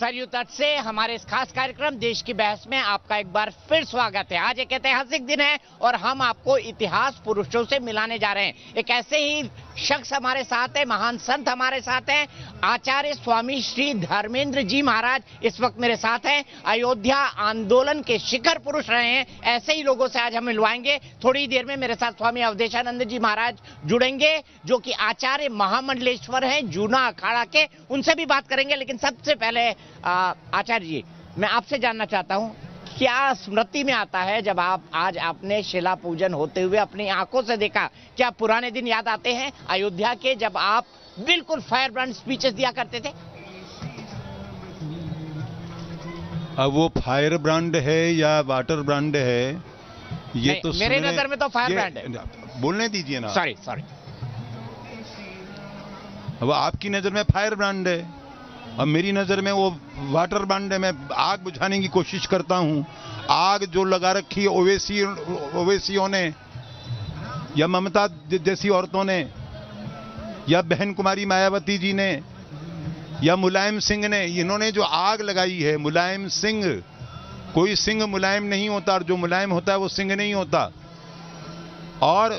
सरयू तट से हमारे इस खास कार्यक्रम देश की बहस में आपका एक बार फिर स्वागत है। आज एक ऐतिहासिक दिन है और हम आपको इतिहास पुरुषों से मिलाने जा रहे हैं। एक ऐसे ही शख्स हमारे साथ है, महान संत हमारे साथ हैं, आचार्य स्वामी श्री धर्मेंद्र जी महाराज इस वक्त मेरे साथ हैं। अयोध्या आंदोलन के शिखर पुरुष रहे हैं। ऐसे ही लोगों से आज हम मिलवाएंगे। थोड़ी देर में मेरे साथ स्वामी अवधेशानंद जी महाराज जुड़ेंगे, जो कि आचार्य महामंडलेश्वर हैं जूना अखाड़ा के। उनसे भी बात करेंगे, लेकिन सबसे पहले आचार्य जी, मैं आपसे जानना चाहता हूं, क्या स्मृति में आता है जब आज आपने शिला पूजन होते हुए अपनी आंखों से देखा? क्या पुराने दिन याद आते हैं अयोध्या के, जब आप बिल्कुल फायर ब्रांड स्पीचेस दिया करते थे? अब वो फायर ब्रांड है या वाटर ब्रांड है, ये तो मेरे नजर में तो फायर ब्रांड है। बोलने दीजिए ना। सॉरी। अब आपकी नजर में फायर ब्रांड है, अब मेरी नजर में वो वाटर ब्रांड है। मैं आग बुझाने की कोशिश करता हूं। आग जो लगा रखी ओवैसियों ने या ममता जैसी औरतों ने या बहन कुमारी मायावती जी ने या मुलायम सिंह ने, इन्होंने जो आग लगाई है, मुलायम सिंह, कोई सिंह मुलायम नहीं होता, और जो मुलायम होता है वो सिंह नहीं होता। और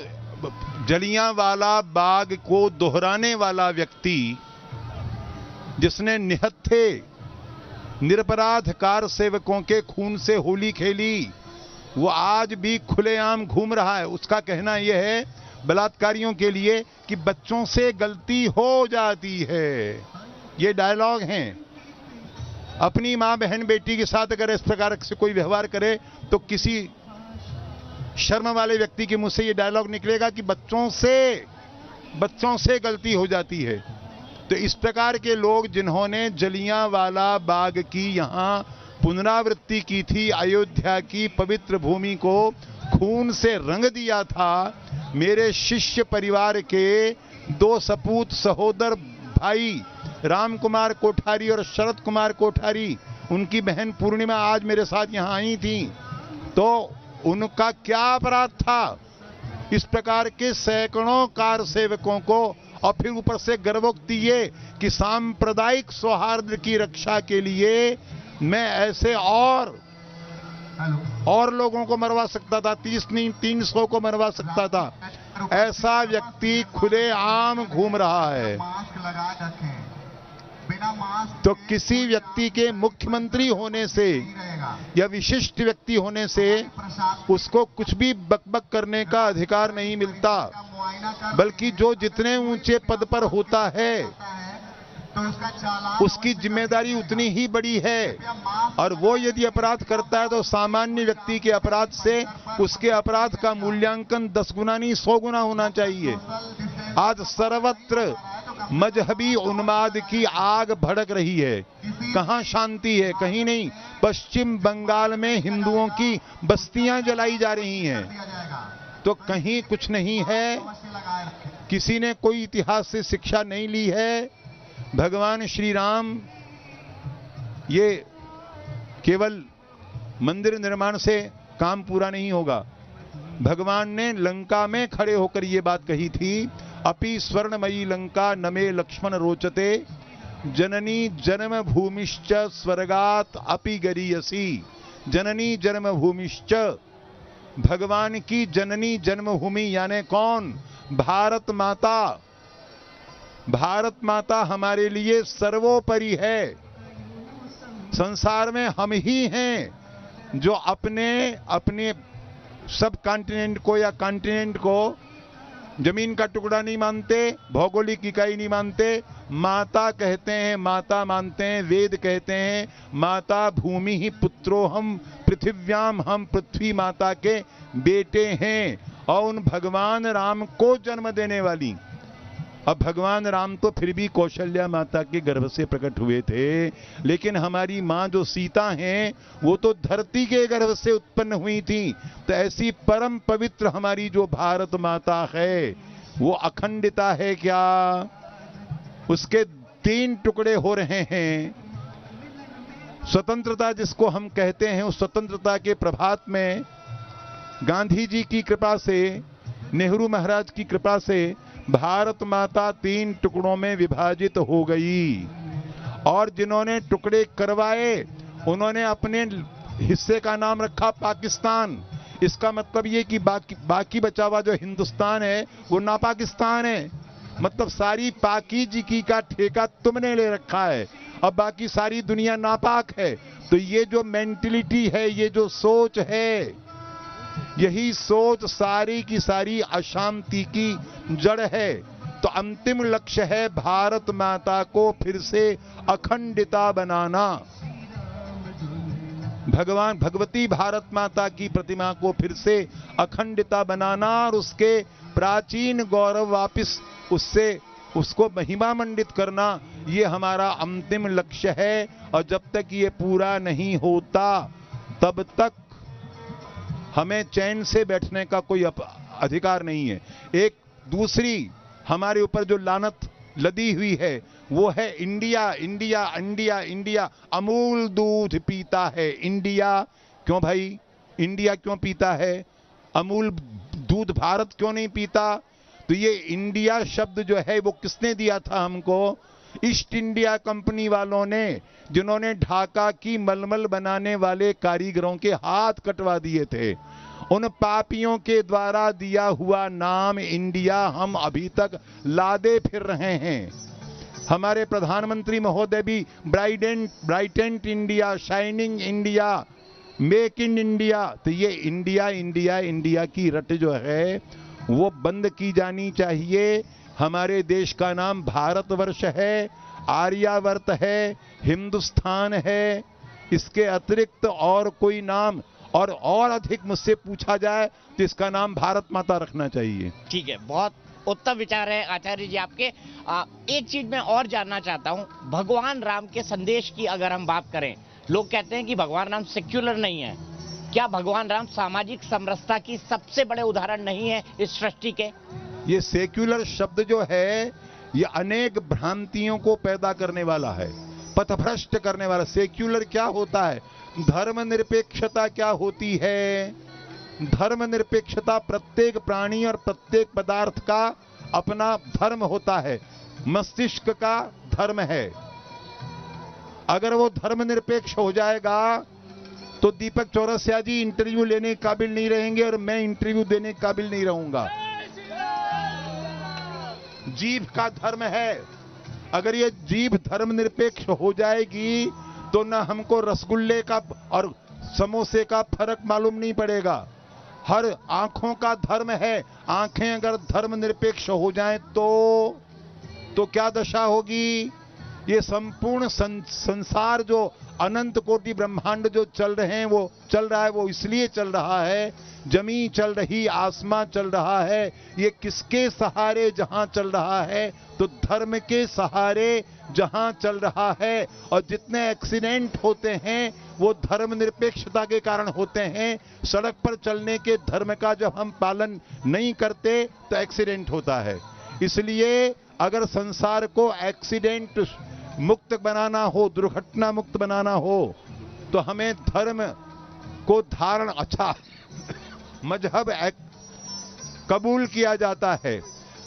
जलियांवाला बाग को दोहराने वाला व्यक्ति, जिसने निहत्थे निरपराध कार सेवकों के खून से होली खेली, वो आज भी खुलेआम घूम रहा है। उसका कहना यह है बलात्कारियों के लिए कि बच्चों से गलती हो जाती है। ये डायलॉग हैं। अपनी मां बहन बेटी के साथ अगर इस प्रकार से कोई व्यवहार करे तो किसी शर्म वाले व्यक्ति के मुंह से ये डायलॉग निकलेगा कि बच्चों से गलती हो जाती है। तो इस प्रकार के लोग जिन्होंने जलियांवाला बाग की यहां पुनरावृत्ति की थी, अयोध्या की पवित्र भूमि को खून से रंग दिया था, मेरे शिष्य परिवार के दो सपूत सहोदर भाई राम कुमार कोठारी और शरद कुमार कोठारी, उनकी बहन पूर्णिमा आज मेरे साथ यहां आई थी। तो उनका क्या अपराध था? इस प्रकार के सैकड़ों कार सेवकों को, और फिर ऊपर से गर्वोक्ति ये कि सांप्रदायिक सौहार्द की रक्षा के लिए मैं ऐसे और लोगों को मरवा सकता था, 30 नहीं 300 को मरवा सकता था। ऐसा व्यक्ति खुलेआम घूम रहा है। तो किसी व्यक्ति के मुख्यमंत्री होने से या विशिष्ट व्यक्ति होने से उसको कुछ भी बकबक करने का अधिकार नहीं मिलता, बल्कि जो जितने ऊंचे पद पर होता है उसकी जिम्मेदारी उतनी ही बड़ी है। और वो यदि अपराध करता है तो सामान्य व्यक्ति के अपराध से उसके अपराध का मूल्यांकन 10 गुना नहीं 100 गुना होना चाहिए। आज सर्वत्र मजहबी उन्माद की आग भड़क रही है। कहां शांति है? कहीं नहीं। पश्चिम बंगाल में हिंदुओं की बस्तियां जलाई जा रही हैं, तो कहीं कुछ नहीं है। किसी ने कोई इतिहास से शिक्षा नहीं ली है। भगवान श्री राम, ये केवल मंदिर निर्माण से काम पूरा नहीं होगा। भगवान ने लंका में खड़े होकर ये बात कही थी, अपि स्वर्णमयी लंका नमे लक्ष्मण रोचते, जननी जन्म भूमिश्च स्वर्गात अपि गरीयसी। जननी जन्म भूमिश्च, भगवान की जननी जन्मभूमि यानी कौन? भारत माता। भारत माता हमारे लिए सर्वोपरि है। संसार में हम ही हैं जो अपने सब कॉन्टिनेंट को या कॉन्टिनेंट को जमीन का टुकड़ा नहीं मानते, भौगोलिक इकाई नहीं मानते, माता कहते हैं, माता मानते हैं। वेद कहते हैं माता भूमि ही पुत्रो हम पृथिव्याम, हम पृथ्वी माता के बेटे हैं। और उन भगवान राम को जन्म देने वाली, अब भगवान राम तो फिर भी कौशल्या माता के गर्भ से प्रकट हुए थे, लेकिन हमारी मां जो सीता हैं वो तो धरती के गर्भ से उत्पन्न हुई थी। तो ऐसी परम पवित्र हमारी जो भारत माता है वो अखंडिता है क्या? उसके 3 टुकड़े हो रहे हैं। स्वतंत्रता जिसको हम कहते हैं, उस स्वतंत्रता के प्रभात में गांधी जी की कृपा से, नेहरू महाराज की कृपा से भारत माता 3 टुकड़ों में विभाजित हो गई। और जिन्होंने टुकड़े करवाए उन्होंने अपने हिस्से का नाम रखा पाकिस्तान। इसका मतलब ये कि बाकी बचा हुआ जो हिंदुस्तान है वो ना पाकिस्तान है। मतलब सारी पाकीज़गी का ठेका तुमने ले रखा है, अब बाकी सारी दुनिया नापाक है। तो ये जो मेंटलिटी है, ये जो सोच है, यही सोच सारी की सारी अशांति की जड़ है। तो अंतिम लक्ष्य है भारत माता को फिर से अखंडिता बनाना, भगवती भारत माता की प्रतिमा को फिर से अखंडिता बनाना और उसके प्राचीन गौरव वापस उसको महिमा मंडित करना, ये हमारा अंतिम लक्ष्य है। और जब तक ये पूरा नहीं होता तब तक हमें चैन से बैठने का कोई अधिकार नहीं है। एक दूसरी हमारे ऊपर जो लानत लदी हुई है वो है India. India India India Amul दूध पीता है इंडिया। क्यों भाई, इंडिया क्यों पीता है? अमूल दूध भारत क्यों नहीं पीता? तो ये इंडिया शब्द जो है वो किसने दिया था हमको? ईस्ट इंडिया कंपनी वालों ने, जिन्होंने ढाका की मलमल बनाने वाले कारीगरों के हाथ कटवा दिए थे। उन पापियों के द्वारा दिया हुआ नाम इंडिया हम अभी तक लादे फिर रहे हैं। हमारे प्रधानमंत्री महोदय भी brighten India, shining India, make in India. तो ये इंडिया इंडिया इंडिया की रट जो है वो बंद की जानी चाहिए। हमारे देश का नाम भारतवर्ष है, आर्यावर्त है, हिंदुस्तान है। इसके अतिरिक्त और कोई नाम और अधिक मुझसे पूछा जाए तो इसका नाम भारत माता रखना चाहिए। ठीक है, बहुत उत्तम विचार है आचार्य जी आपके। एक चीज मैं और जानना चाहता हूँ, भगवान राम के संदेश की अगर हम बात करें, लोग कहते हैं कि भगवान राम सेक्युलर नहीं है। क्या भगवान राम सामाजिक समरसता की सबसे बड़े उदाहरण नहीं है इस सृष्टि के? ये सेक्युलर शब्द जो है ये अनेक भ्रांतियों को पैदा करने वाला है, पथभ्रष्ट करने वाला। सेक्युलर क्या होता है? धर्मनिरपेक्षता क्या होती है? धर्मनिरपेक्षता प्रत्येक प्राणी और प्रत्येक पदार्थ का अपना धर्म होता है। मस्तिष्क का धर्म है। अगर वो धर्मनिरपेक्ष हो जाएगा तो दीपक चौरसिया जी इंटरव्यू लेने के काबिल नहीं रहेंगे और मैं इंटरव्यू देने के काबिल नहीं रहूंगा। जीभ का धर्म है। अगर ये जीभ धर्मनिरपेक्ष हो जाएगी तो ना हमको रसगुल्ले का और समोसे का फर्क मालूम नहीं पड़ेगा। हर आंखों का धर्म है। आंखें अगर धर्मनिरपेक्ष हो जाएं तो क्या दशा होगी? ये संपूर्ण संसार जो अनंत कोटि ब्रह्मांड जो चल रहे हैं, वो चल रहा है, वो इसलिए चल रहा है, जमीन चल रही, आसमान चल रहा है, ये किसके सहारे जहां चल रहा है? तो धर्म के सहारे जहां चल रहा है। और जितने एक्सीडेंट होते हैं वो धर्मनिरपेक्षता के कारण होते हैं। सड़क पर चलने के धर्म का जब हम पालन नहीं करते तो एक्सीडेंट होता है। इसलिए अगर संसार को एक्सीडेंट मुक्त बनाना हो, दुर्घटना मुक्त बनाना हो, तो हमें धर्म को धारण, अच्छा मजहब कबूल किया जाता है,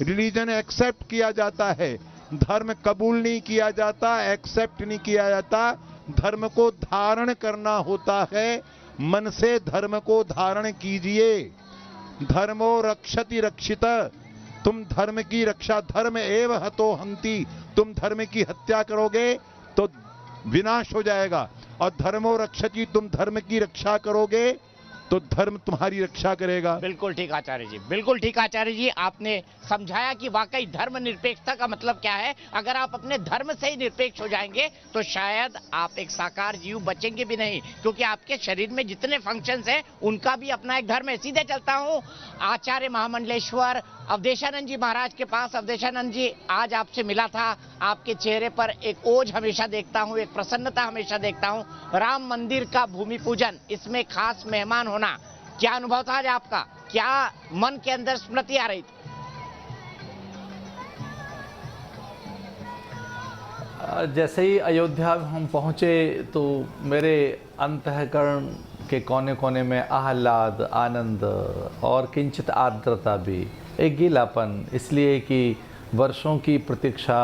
रिलीजन एक्सेप्ट किया जाता है, धर्म कबूल नहीं किया जाता, एक्सेप्ट नहीं किया जाता। धर्म को धारण करना होता है। मन से धर्म को धारण कीजिए। धर्मो रक्षति रक्षित। तुम धर्म की रक्षा, धर्म एव हतो हंति, तुम धर्म की हत्या करोगे तो विनाश हो जाएगा। और धर्मो रक्षति, तुम धर्म की रक्षा करोगे तो धर्म तुम्हारी रक्षा करेगा। बिल्कुल ठीक आचार्य जी, बिल्कुल ठीक आचार्य जी। आपने समझाया कि वाकई धर्मनिरपेक्षता का मतलब क्या है। अगर आप अपने धर्म से ही निरपेक्ष हो जाएंगे तो शायद आप एक साकार जीव बचेंगे भी नहीं, क्योंकि आपके शरीर में जितने फंक्शंस हैं उनका भी अपना एक धर्म है। सीधे चलता हूँ आचार्य महामंडलेश्वर अवधेशानंद जी महाराज के पास। अवधेशानंद जी, आज आपसे मिला था, आपके चेहरे पर एक ओज हमेशा देखता हूँ, एक प्रसन्नता हमेशा देखता हूँ। राम मंदिर का भूमि पूजन, इसमें खास मेहमान होना, क्या अनुभव था आज आपका? क्या मन के अंदर स्मृति आ रही थी? जैसे ही अयोध्या हम पहुंचे तो मेरे अंतःकरण के कोने कोने में आह्लाद, आनंद और किंचित आर्द्रता भी, एक गीलापन, इसलिए कि वर्षों की प्रतीक्षा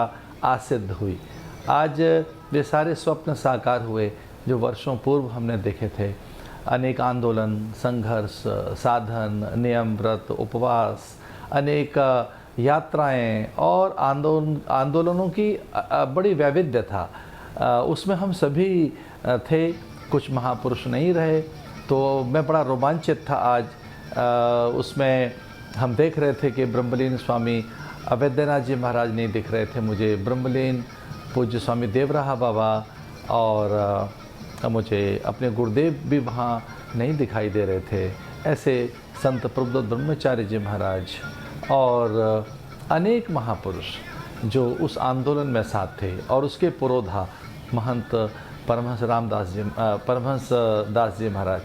आज सिद्ध हुई। आज वे सारे स्वप्न साकार हुए जो वर्षों पूर्व हमने देखे थे। अनेक आंदोलन, संघर्ष, साधन, नियम, व्रत, उपवास, अनेक यात्राएं और आंदोलनों की बड़ी वैविध्य था। उसमें हम सभी थे, कुछ महापुरुष नहीं रहे, तो मैं बड़ा रोमांचित था आज। उसमें हम देख रहे थे कि ब्रह्मलीन स्वामी अवैधनाथ जी महाराज नहीं दिख रहे थे मुझे, ब्रह्मलीन पूज्य स्वामी देवराहा बाबा और मुझे अपने गुरुदेव भी वहाँ नहीं दिखाई दे रहे थे। ऐसे संत प्रबुद्ध ब्रह्मचारी जी महाराज और अनेक महापुरुष जो उस आंदोलन में साथ थे और उसके पुरोधा महंत परमहंस दास जी महाराज,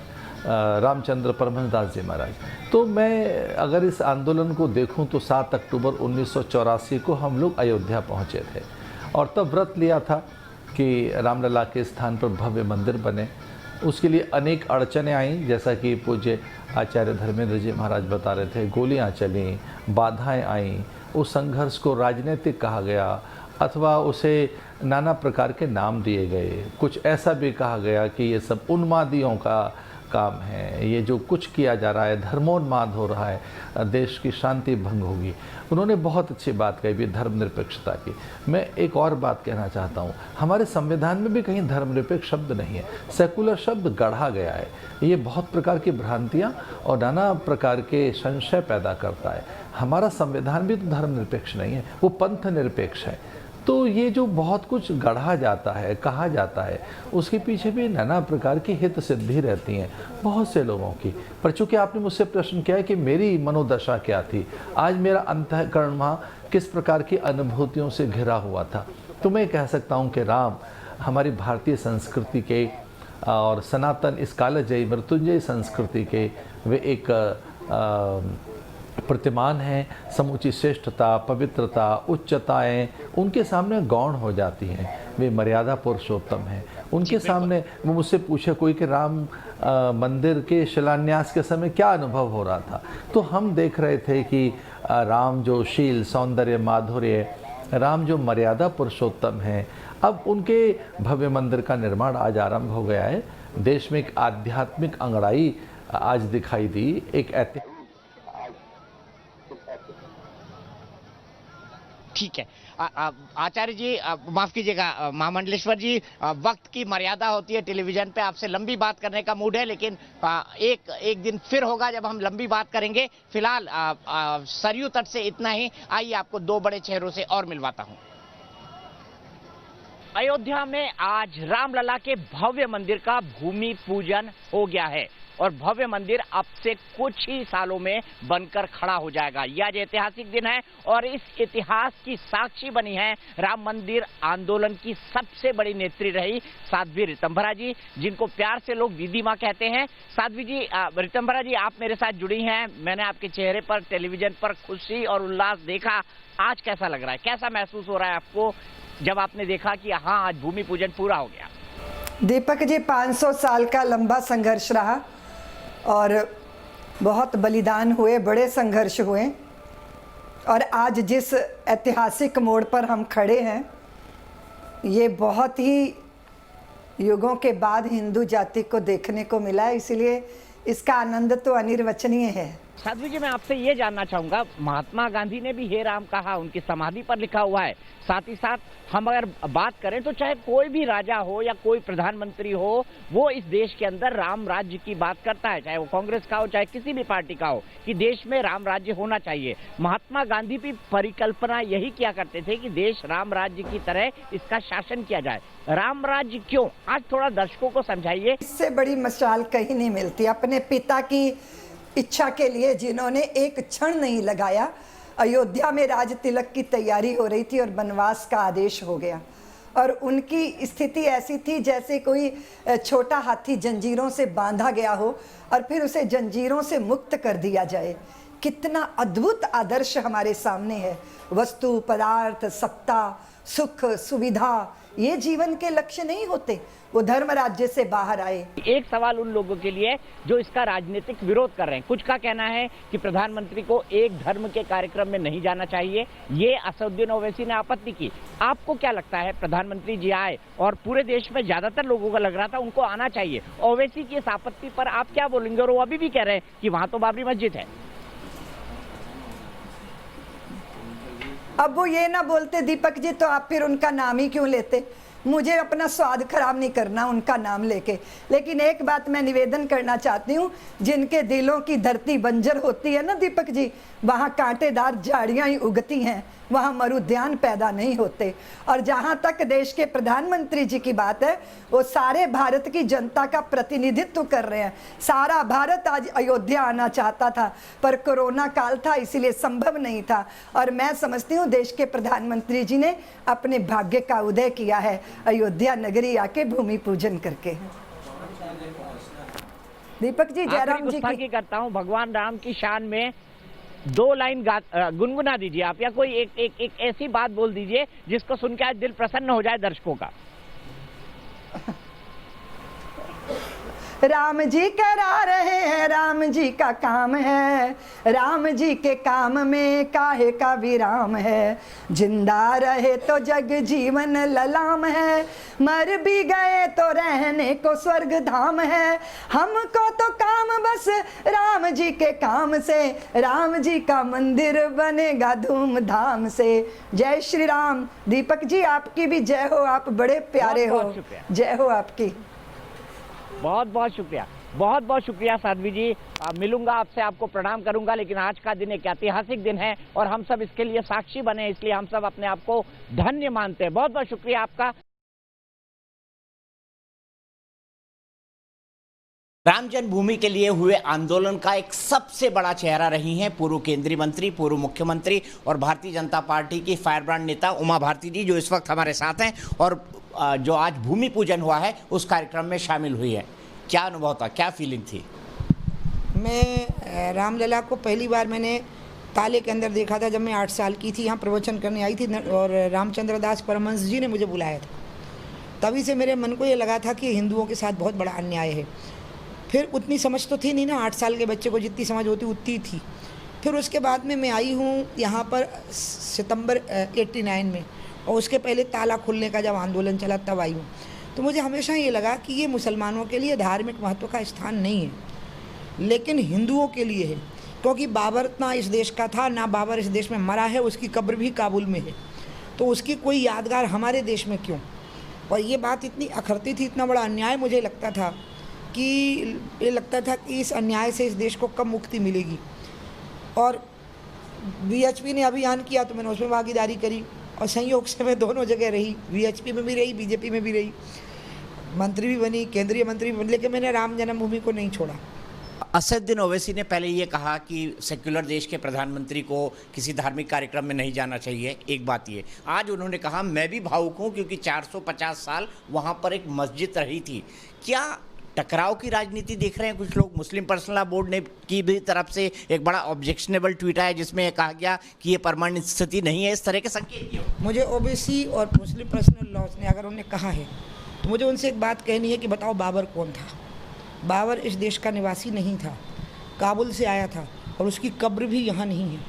रामचंद्र परमहंस दास जी महाराज। तो मैं अगर इस आंदोलन को देखूं तो 7 अक्टूबर 1984 को हम लोग अयोध्या पहुंचे थे और तब व्रत लिया था कि रामलला के स्थान पर भव्य मंदिर बने। उसके लिए अनेक अड़चनें आईं, जैसा कि पूज्य आचार्य धर्मेंद्र जी महाराज बता रहे थे। गोलियां चलीं, बाधाएं आईं, उस संघर्ष को राजनीतिक कहा गया अथवा उसे नाना प्रकार के नाम दिए गए। कुछ ऐसा भी कहा गया कि ये सब उन्मादियों का काम है, ये जो कुछ किया जा रहा है धर्मोन्माद हो रहा है, देश की शांति भंग होगी। उन्होंने बहुत अच्छी बात कही भी धर्मनिरपेक्षता की। मैं एक और बात कहना चाहता हूँ, हमारे संविधान में भी कहीं धर्मनिरपेक्ष शब्द नहीं है, सेकुलर शब्द गढ़ा गया है। ये बहुत प्रकार की भ्रांतियाँ और नाना प्रकार के संशय पैदा करता है। हमारा संविधान भी तो धर्मनिरपेक्ष नहीं है, वो पंथ निरपेक्ष है। तो ये जो बहुत कुछ गढ़ा जाता है, कहा जाता है, उसके पीछे भी नाना प्रकार की हित सिद्धि रहती हैं बहुत से लोगों की। पर चूँकि आपने मुझसे प्रश्न किया है कि मेरी मनोदशा क्या थी, आज मेरा अंतःकरण वहाँ किस प्रकार की अनुभूतियों से घिरा हुआ था, तो मैं कह सकता हूँ कि राम हमारी भारतीय संस्कृति के और सनातन इस कालजयी मृत्युंजयी संस्कृति के वे एक प्रतिमान हैं। समूची श्रेष्ठता, पवित्रता, उच्चताएं उनके सामने गौण हो जाती हैं। वे मर्यादा पुरुषोत्तम हैं। उनके सामने वो मुझसे पूछे कोई कि राम मंदिर के शिलान्यास के समय क्या अनुभव हो रहा था, तो हम देख रहे थे कि राम जो शील, सौंदर्य, माधुर्य, राम जो मर्यादा पुरुषोत्तम हैं। अब उनके भव्य मंदिर का निर्माण आज आरंभ हो गया है। देश में एक आध्यात्मिक अंगड़ाई आज दिखाई दी, एक ऐतिहासिक। ठीक है आचार्य जी, माफ कीजिएगा महामंडलेश्वर जी, वक्त की मर्यादा होती है, टेलीविजन पे आपसे लंबी बात करने का मूड है, लेकिन एक दिन फिर होगा जब हम लंबी बात करेंगे। फिलहाल सरयू तट से इतना ही। आइए आपको दो बड़े चेहरों से और मिलवाता हूं। अयोध्या में आज रामलला के भव्य मंदिर का भूमि पूजन हो गया है और भव्य मंदिर अब से कुछ ही सालों में बनकर खड़ा हो जाएगा। यह आज ऐतिहासिक दिन है और इस इतिहास की साक्षी बनी है राम मंदिर आंदोलन की सबसे बड़ी नेत्री रही साध्वी ऋतंभरा जी, जिनको प्यार से लोग दीदी माँ कहते हैं। साध्वी जी, ऋतंभरा जी, आप मेरे साथ जुड़ी हैं। मैंने आपके चेहरे पर टेलीविजन पर खुशी और उल्लास देखा। आज कैसा लग रहा है, कैसा महसूस हो रहा है आपको जब आपने देखा कि हाँ आज भूमि पूजन पूरा हो गया? दीपक जी, 500 साल का लंबा संघर्ष रहा और बहुत बलिदान हुए, बड़े संघर्ष हुए और आज जिस ऐतिहासिक मोड़ पर हम खड़े हैं, ये बहुत ही युगों के बाद हिंदू जाति को देखने को मिला है, इसलिए इसका आनंद तो अनिर्वचनीय है। साध्वी जी, मैं आपसे ये जानना चाहूंगा, महात्मा गांधी ने भी हे राम कहा, उनकी समाधि पर लिखा हुआ है। साथ ही साथ हम अगर बात करें तो चाहे कोई भी राजा हो या कोई प्रधानमंत्री हो, वो इस देश के अंदर राम राज्य की बात करता है, चाहे वो कांग्रेस का हो चाहे किसी भी पार्टी का हो, कि देश में राम राज्य होना चाहिए। महात्मा गांधी भी परिकल्पना यही किया करते थे कि देश राम राज्य की तरह इसका शासन किया जाए। राम राज्य क्यों, आज थोड़ा दर्शकों को समझाइए। इससे बड़ी मशाल कहीं नहीं मिलती। अपने पिता की इच्छा के लिए जिन्होंने एक क्षण नहीं लगाया, अयोध्या में राज तिलक की तैयारी हो रही थी और वनवास का आदेश हो गया और उनकी स्थिति ऐसी थी जैसे कोई छोटा हाथी जंजीरों से बांधा गया हो और फिर उसे जंजीरों से मुक्त कर दिया जाए। कितना अद्भुत आदर्श हमारे सामने है। वस्तु, पदार्थ, सत्ता, सुख, सुविधा, ये जीवन के लक्ष्य नहीं होते, वो धर्म राज्य से बाहर आए। एक सवाल उन लोगों के लिए जो इसका राजनीतिक विरोध कर रहे हैं। कुछ का कहना है कि प्रधानमंत्री को एक धर्म के कार्यक्रम में नहीं जाना चाहिए, ये असदुद्दीन ओवैसी ने आपत्ति की। आपको क्या लगता है, प्रधानमंत्री जी आए और पूरे देश में ज्यादातर लोगों को लग रहा था उनको आना चाहिए, ओवैसी की इस आपत्ति पर आप क्या बोलेंगे? और वो अभी भी कह रहे हैं कि वहां तो बाबरी मस्जिद है। अब वो ये ना बोलते दीपक जी तो आप फिर उनका नाम ही क्यों लेते? मुझे अपना स्वाद खराब नहीं करना उनका नाम लेके। लेकिन एक बात मैं निवेदन करना चाहती हूँ, जिनके दिलों की धरती बंजर होती है ना दीपक जी, वहाँ कांटेदार झाड़ियाँ ही उगती हैं, वहाँ मरुद्यान पैदा नहीं होते। और जहाँ तक देश के प्रधानमंत्री जी की बात है, वो सारे भारत की जनता का प्रतिनिधित्व कर रहे हैं। सारा भारत आज अयोध्या आना चाहता था, पर कोरोना काल था इसलिए संभव नहीं था। और मैं समझती हूँ देश के प्रधानमंत्री जी ने अपने भाग्य का उदय किया है अयोध्या नगरी आके भूमि पूजन करके। दीपक जी, जयराम जी की करता हूँ, भगवान राम की शान में 2 लाइन गुनगुना दीजिए आप, या कोई एक ऐसी बात बोल दीजिए जिसको सुन के आज दिल प्रसन्न हो जाए दर्शकों का। राम जी करा रहे हैं, राम जी का काम है, राम जी के काम में काहे का विराम है। जिंदा रहे तो जग जीवन ललाम है, मर भी गए तो रहने को स्वर्ग धाम है। हमको तो काम बस राम जी के काम से, राम जी का मंदिर बनेगा धूमधाम से। जय श्री राम। दीपक जी आपकी भी जय हो, आप बड़े प्यारे हो, जय हो आपकी। बहुत बहुत शुक्रिया, बहुत बहुत शुक्रिया साध्वी जी। मिलूंगा आपसे, आपको प्रणाम करूंगा। लेकिन आज का दिन एक ऐतिहासिक दिन है और हम सब इसके लिए साक्षी बने, इसलिए हम सब अपने आप को धन्य मानते हैं। बहुत बहुत शुक्रिया आपका। राम जन्मभूमि के लिए हुए आंदोलन का एक सबसे बड़ा चेहरा रही हैं पूर्व केंद्रीय मंत्री, पूर्व मुख्यमंत्री और भारतीय जनता पार्टी की फायरब्रांड नेता उमा भारती जी, जो इस वक्त हमारे साथ हैं और जो आज भूमि पूजन हुआ है उस कार्यक्रम में शामिल हुई है। क्या अनुभव था, क्या फीलिंग थी? मैं रामलला को पहली बार मैंने ताले के अंदर देखा था जब मैं 8 साल की थी, यहाँ प्रवचन करने आई थी और रामचंद्र दास परमहंस जी ने मुझे बुलाया था। तभी से मेरे मन को ये लगा था कि हिंदुओं के साथ बहुत बड़ा अन्याय है। फिर उतनी समझ तो थी नहीं ना, 8 साल के बच्चे को जितनी समझ होती उतनी थी। फिर उसके बाद में मैं आई हूँ यहाँ पर सितंबर 89 में, और उसके पहले ताला खुलने का जब आंदोलन चला तब आई हूँ। तो मुझे हमेशा ये लगा कि ये मुसलमानों के लिए धार्मिक महत्व का स्थान नहीं है, लेकिन हिंदुओं के लिए है, क्योंकि बाबर ना इस देश का था, ना बाबर इस देश में मरा है, उसकी कब्र भी काबुल में है, तो उसकी कोई यादगार हमारे देश में क्यों? और ये बात इतनी अखरती थी, इतना बड़ा अन्याय मुझे लगता था कि इस अन्याय से इस देश को कब मुक्ति मिलेगी। और वीएचपी ने अभियान किया तो मैंने उसमें भागीदारी करी, और संयोग से मैं दोनों जगह रही, वीएचपी में भी रही, बीजेपी में भी रही, मंत्री भी बनी, केंद्रीय मंत्री भी बनी, लेकिन मैंने राम जन्मभूमि को नहीं छोड़ा। असदुद्दीन ओवैसी ने पहले ये कहा कि सेक्युलर देश के प्रधानमंत्री को किसी धार्मिक कार्यक्रम में नहीं जाना चाहिए, एक बात ये। आज उन्होंने कहा मैं भी भावुक हूँ क्योंकि 450 साल वहाँ पर एक मस्जिद रही थी। क्या टकराव की राजनीति देख रहे हैं कुछ लोग? मुस्लिम पर्सनल लॉ बोर्ड ने की भी तरफ से एक बड़ा ऑब्जेक्शनेबल ट्वीट आया जिसमें कहा गया कि ये परमानेंट स्थिति नहीं है, इस तरह के संकेत दिए। मुझे ओबीसी और मुस्लिम पर्सनल लॉज ने अगर उन्हें कहा है तो मुझे उनसे एक बात कहनी है कि बताओ बाबर कौन था? बाबर इस देश का निवासी नहीं था, काबुल से आया था और उसकी कब्र भी यहाँ नहीं है,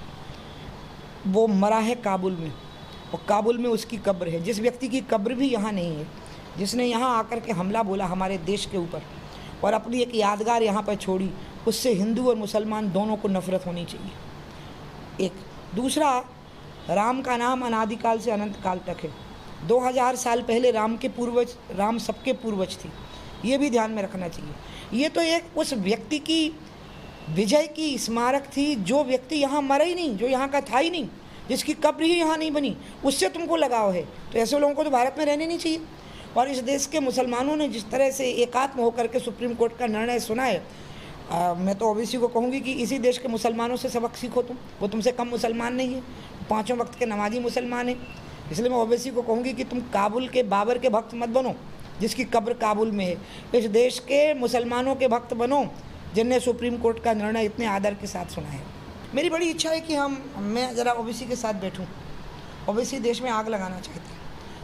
वो मरा है काबुल में और काबुल में उसकी कब्र है। जिस व्यक्ति की कब्र भी यहाँ नहीं है, जिसने यहाँ आकर के हमला बोला हमारे देश के ऊपर और अपनी एक यादगार यहाँ पर छोड़ी, उससे हिंदू और मुसलमान दोनों को नफरत होनी चाहिए। एक दूसरा, राम का नाम अनादिकाल से अनंत काल तक है। 2000 साल पहले राम के पूर्वज, राम सबके पूर्वज थे, ये भी ध्यान में रखना चाहिए। ये तो एक उस व्यक्ति की विजय की स्मारक थी जो व्यक्ति यहाँ मरा ही नहीं, जो यहाँ का था ही नहीं, जिसकी कब्र ही यहाँ नहीं बनी, उससे तुमको लगाव है। तो ऐसे लोगों को तो भारत में रहने नहीं चाहिए। और इस देश के मुसलमानों ने जिस तरह से एकात्म होकर के सुप्रीम कोर्ट का निर्णय सुना है, मैं तो ओबीसी को कहूँगी कि इसी देश के मुसलमानों से सबक सीखो तुम, वो तुमसे कम मुसलमान नहीं है, 5 वक्त के नमाजी मुसलमान हैं। इसलिए मैं ओबीसी को कहूँगी कि तुम काबुल के बाबर के भक्त मत बनो जिसकी कब्र काबुल में है, इस देश के मुसलमानों के भक्त बनो जिनने सुप्रीम कोर्ट का निर्णय इतने आदर के साथ सुना है। मेरी बड़ी इच्छा है कि मैं ज़रा ओबीसी के साथ बैठूं। ओबीसी देश में आग लगाना चाहते हैं,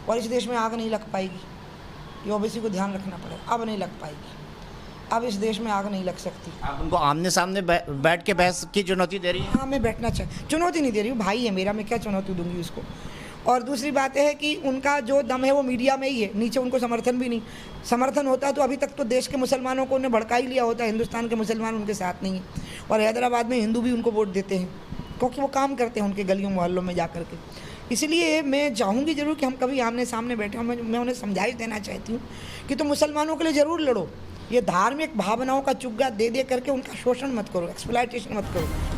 और इस देश में आग नहीं लग पाएगी, ये ओबीसी को ध्यान रखना पड़ेगा। अब नहीं लग पाएगी, अब इस देश में आग नहीं लग सकती। आप उनको आमने सामने बैठ के बहस की चुनौती दे रही हैं? हाँ, मैं बैठना चुनौती नहीं दे रही हूँ, भाई है मेरा, मैं क्या चुनौती दूंगी उसको। और दूसरी बात है कि उनका जो दम है वो मीडिया में ही है, नीचे उनको समर्थन भी नहीं। समर्थन होता तो अभी तक तो देश के मुसलमानों को उन्हें भड़का ही लिया होता। हिंदुस्तान के मुसलमान उनके साथ नहीं है, और हैदराबाद में हिंदू भी उनको वोट देते हैं, क्योंकि वो काम करते हैं उनके गलियों मोहल्लों में जा कर के। इसलिए मैं चाहूँगी ज़रूर कि हम कभी आमने सामने बैठे। मैं उन्हें समझाइश देना चाहती हूँ कि तुम मुसलमानों के लिए ज़रूर लड़ो, ये धार्मिक भावनाओं का चुग्गा दे करके उनका शोषण मत करो, एक्सप्लॉयटेशन मत करो।